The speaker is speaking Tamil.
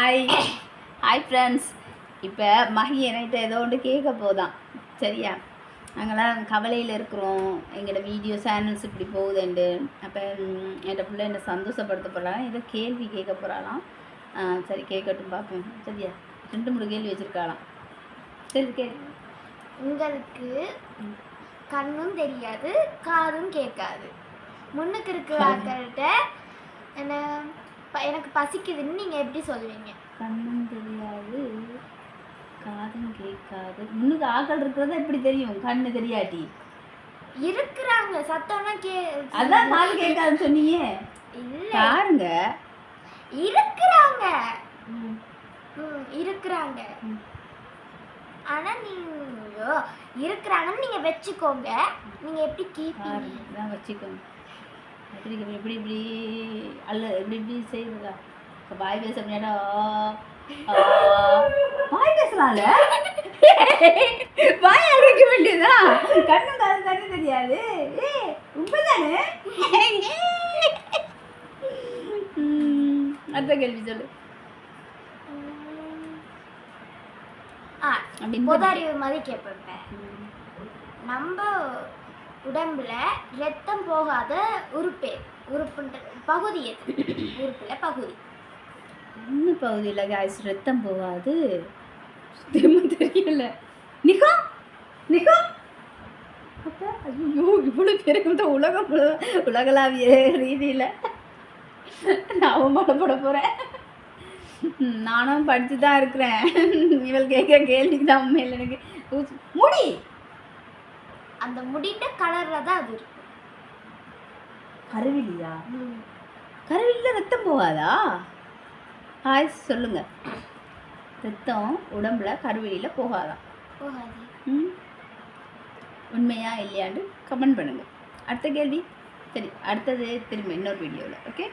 Hi hi friends. இப்போ மகி என்கிட்ட ஏதோ ஒன்று கேட்க போதான். சரியா, நாங்களாம் கவலையில் இருக்கிறோம். எங்களோட வீடியோ சேனல்ஸ் இப்படி போகுதுண்டு. அப்போ என்கிட்ட பிள்ளை என்ன சந்தோஷப்படுத்த போகிறாங்க, ஏதோ கேள்வி கேட்க போகிறாளாம். சரி, கேட்கட்டும் பார்ப்போம். சரியா, 2-3 கேள்வி வச்சுருக்காளாம். சரி கேள்வி. உங்களுக்கு கண்ணும் தெரியாது, காதும் கேட்காது, முன்னுக்கு இருக்கிற ஆட்கள்கிட்ட என்ன எனக்கு பசிக்குதுன்னு நீங்கள் எப்படி சொல்லுவீங்க? கண்ணும் தெரியாது, காதும் கேட்காது, முன்னுக்கு ஆக்கள் இருக்கிறத எப்படி தெரியும்? கண்ணு தெரியாட்டி இருக்கிறாங்க, சத்தம்னா அதான் காது கேட்காதுன்னு சொன்னீங்க. இல்லை பாருங்க, இருக்கிறாங்க இருக்கிறாங்க. ஆனா நீங்க இருக்கிறாங்கன்னு நீங்க வச்சுக்கோங்க. நீங்க எப்படி கேட்பீங்க? வச்சுக்கோங்க. எப்படி எப்படி இப்படி அல்ல, எப்படி இப்படி செய்யுதுக்கா. பாய் பேச முடியாடா, பாய் பேசலாம்ல, பாய் அழைக்க வேண்டியதா. கண்ணு காது கண்ணு தெரியாது. உண்மைதானே? அடுத்த கேள்வி சொல்லு. பொது அறிவு மாதிரி கேட்பேன். நம்ம உடம்புல ரத்தம் போகாத உறுப்புன்ற பகுதி எது? உறுப்புல பகுதி என்ன பகுதியில் காய்ஸ் ரத்தம் போகாது? தெரியல. நிகோ நிகோ அப்போ ஐயோ, இவ்வளோ பேருக்கு தான் உலகளாவிய ரீதியில் நான் அவமானப்பட போகிறேன். நானும் படித்து தான் இருக்கிறேன். இவள் கேட்குற கேள்விக்கு தான் உண்மையில் எனக்கு முடி. அந்த முடிந்த கலரில் தான் அது இருக்கும். கருவிலியா? கருவிலில் ரத்தம் போகாதா? ஹாய் சொல்லுங்க. ரத்தம் உடம்புல கருவிலியில் போகாதா? போகாது. உண்மையா இல்லையான்னு கமெண்ட் பண்ணுங்கள். அடுத்த கேள்வி. சரி, அடுத்தது திரும்ப இன்னொரு வீடியோவில். ஓகே.